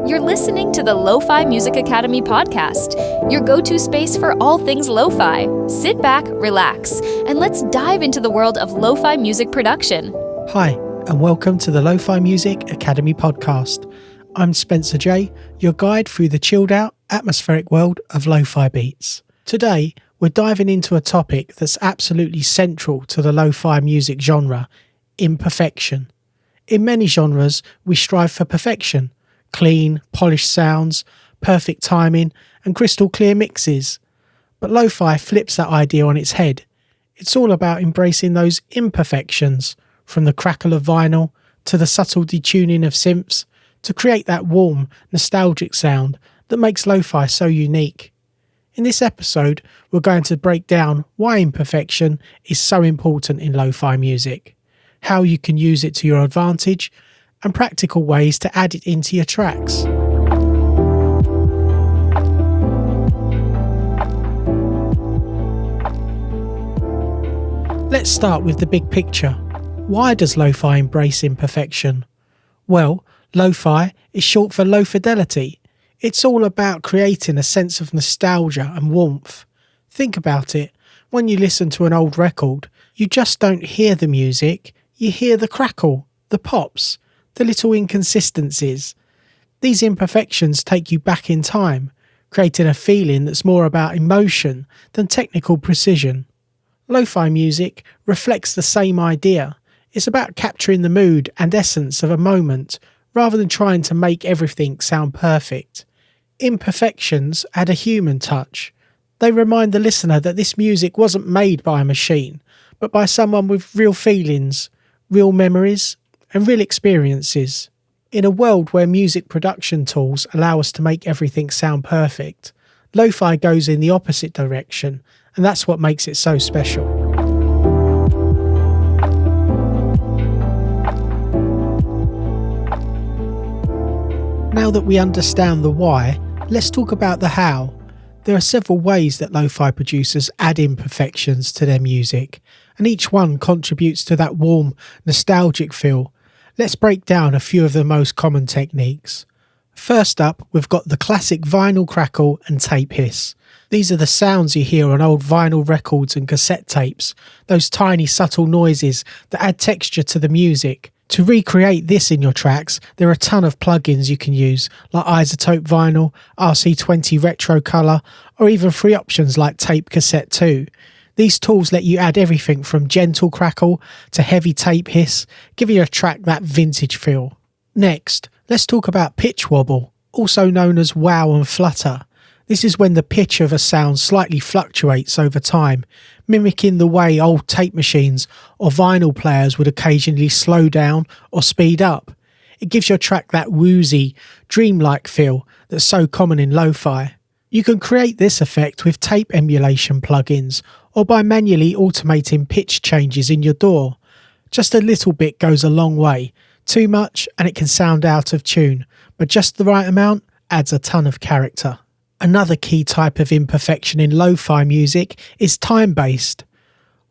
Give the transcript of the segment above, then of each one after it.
You're listening to the Lo-Fi Music Academy podcast, your go-to space for all things lo-fi. Sit back, relax, and let's dive into the world of lo-fi music production. Hi, and welcome to the Lo-Fi Music Academy podcast. I'm Spencer J, your guide through the chilled-out, atmospheric world of lo-fi beats. Today, we're diving into a topic that's absolutely central to the lo-fi music genre, imperfection. In many genres, we strive for perfection, clean, polished sounds, perfect timing, and crystal clear mixes. But lo-fi flips that idea on its head. It's all about embracing those imperfections, from the crackle of vinyl to the subtle detuning of synths, to create that warm, nostalgic sound that makes lo-fi so unique. In this episode, we're going to break down why imperfection is so important in lo-fi music, how you can use it to your advantage, and practical ways to add it into your tracks. Let's start with the big picture. Why does lo-fi embrace imperfection? Well, lo-fi is short for low fidelity. It's all about creating a sense of nostalgia and warmth. Think about it. When you listen to an old record, you just don't hear the music, you hear the crackle, the pops, the little inconsistencies. These imperfections take you back in time, creating a feeling that's more about emotion than technical precision. Lo-fi music reflects the same idea. It's about capturing the mood and essence of a moment rather than trying to make everything sound perfect. Imperfections add a human touch. They remind the listener that this music wasn't made by a machine, but by someone with real feelings, real memories, and real experiences. In a world where music production tools allow us to make everything sound perfect, lo-fi goes in the opposite direction, and that's what makes it so special. Now that we understand the why, let's talk about the how. There are several ways that lo-fi producers add imperfections to their music, and each one contributes to that warm, nostalgic feel. Let's break down a few of the most common techniques. First up, we've got the classic vinyl crackle and tape hiss. These are the sounds you hear on old vinyl records and cassette tapes, those tiny subtle noises that add texture to the music. To recreate this in your tracks, there are a ton of plugins you can use, like Isotope Vinyl, RC20 Retro Color, or even free options like Tape Cassette 2. These tools let you add everything from gentle crackle to heavy tape hiss, giving your track that vintage feel. Next, let's talk about pitch wobble, also known as wow and flutter. This is when the pitch of a sound slightly fluctuates over time, mimicking the way old tape machines or vinyl players would occasionally slow down or speed up. It gives your track that woozy, dreamlike feel that's so common in lo-fi. You can create this effect with tape emulation plugins or by manually automating pitch changes in your DAW. Just a little bit goes a long way. Too much and it can sound out of tune, but just the right amount adds a ton of character. Another key type of imperfection in lo-fi music is time-based.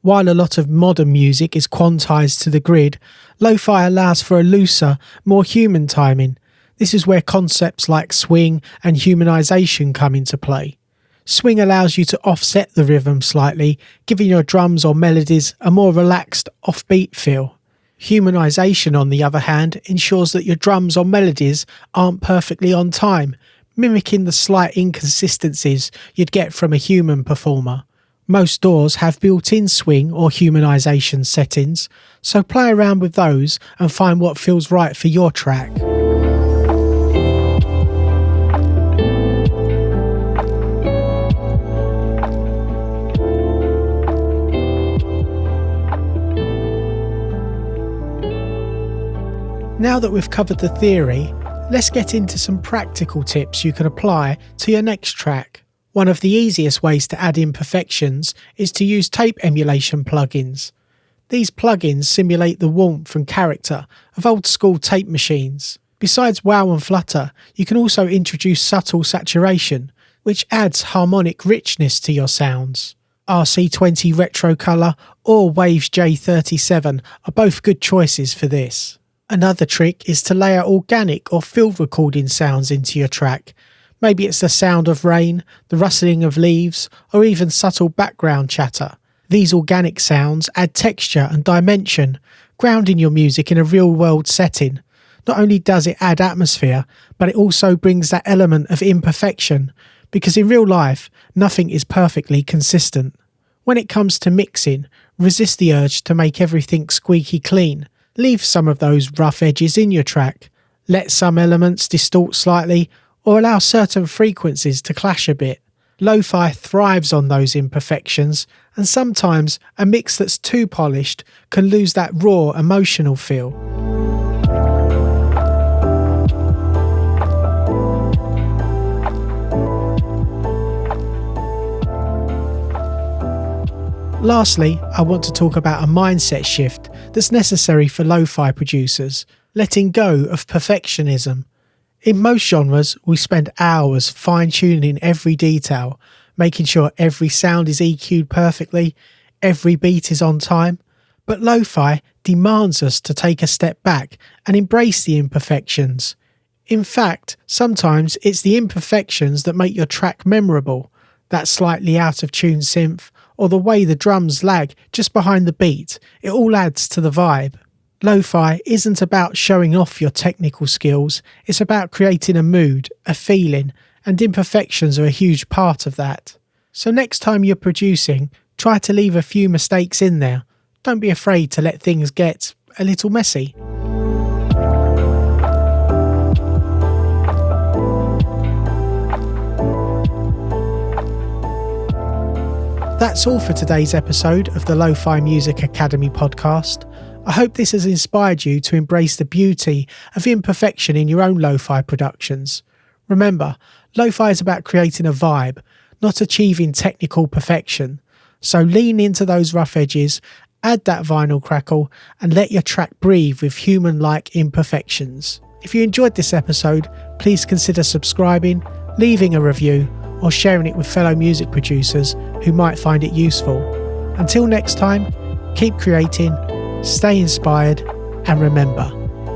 While a lot of modern music is quantized to the grid, lo-fi allows for a looser, more human timing. This is where concepts like swing and humanization come into play. Swing allows you to offset the rhythm slightly, giving your drums or melodies a more relaxed, offbeat feel. Humanization, on the other hand, ensures that your drums or melodies aren't perfectly on time, mimicking the slight inconsistencies you'd get from a human performer. Most DAWs have built-in swing or humanization settings, so play around with those and find what feels right for your track. Now that we've covered the theory, let's get into some practical tips you can apply to your next track. One of the easiest ways to add imperfections is to use tape emulation plugins. These plugins simulate the warmth and character of old school tape machines. Besides wow and flutter, you can also introduce subtle saturation, which adds harmonic richness to your sounds. RC20 Retro Color or Waves J37 are both good choices for this. Another trick is to layer organic or field recording sounds into your track. Maybe it's the sound of rain, the rustling of leaves, or even subtle background chatter. These organic sounds add texture and dimension, grounding your music in a real-world setting. Not only does it add atmosphere, but it also brings that element of imperfection, because in real life, nothing is perfectly consistent. When it comes to mixing, resist the urge to make everything squeaky clean. Leave some of those rough edges in your track. Let some elements distort slightly, or allow certain frequencies to clash a bit. Lo-fi thrives on those imperfections, and sometimes a mix that's too polished can lose that raw emotional feel. Lastly, I want to talk about a mindset shift that's necessary for lo-fi producers, letting go of perfectionism. In most genres, we spend hours fine-tuning every detail, making sure every sound is EQ'd perfectly, every beat is on time. But lo-fi demands us to take a step back and embrace the imperfections. In fact, sometimes it's the imperfections that make your track memorable, that slightly out-of-tune synth, or the way the drums lag just behind the beat. It all adds to the vibe. Lo-fi isn't about showing off your technical skills, it's about creating a mood, a feeling, and imperfections are a huge part of that. So next time you're producing, try to leave a few mistakes in there. Don't be afraid to let things get a little messy. That's all for today's episode of the Lo-Fi Music Academy podcast. I hope this has inspired you to embrace the beauty of imperfection in your own lo-fi productions. Remember, lo-fi is about creating a vibe, not achieving technical perfection. So lean into those rough edges, add that vinyl crackle, and let your track breathe with human-like imperfections. If you enjoyed this episode, please consider subscribing, leaving a review, or sharing it with fellow music producers who might find it useful. Until next time, keep creating, stay inspired, and remember,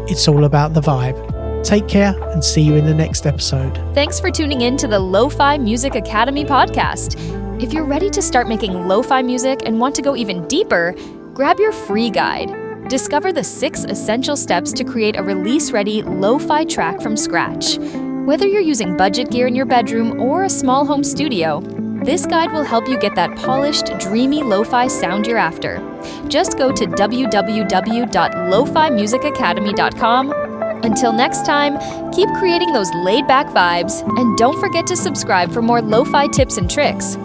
it's all about the vibe. Take care and see you in the next episode. Thanks for tuning in to the Lo-Fi Music Academy podcast. If you're ready to start making lo-fi music and want to go even deeper, grab your free guide. Discover the 6 essential steps to create a release-ready lo-fi track from scratch. Whether you're using budget gear in your bedroom or a small home studio, this guide will help you get that polished, dreamy lo-fi sound you're after. Just go to www.lofimusicacademy.com. Until next time, keep creating those laid-back vibes, and don't forget to subscribe for more lo-fi tips and tricks.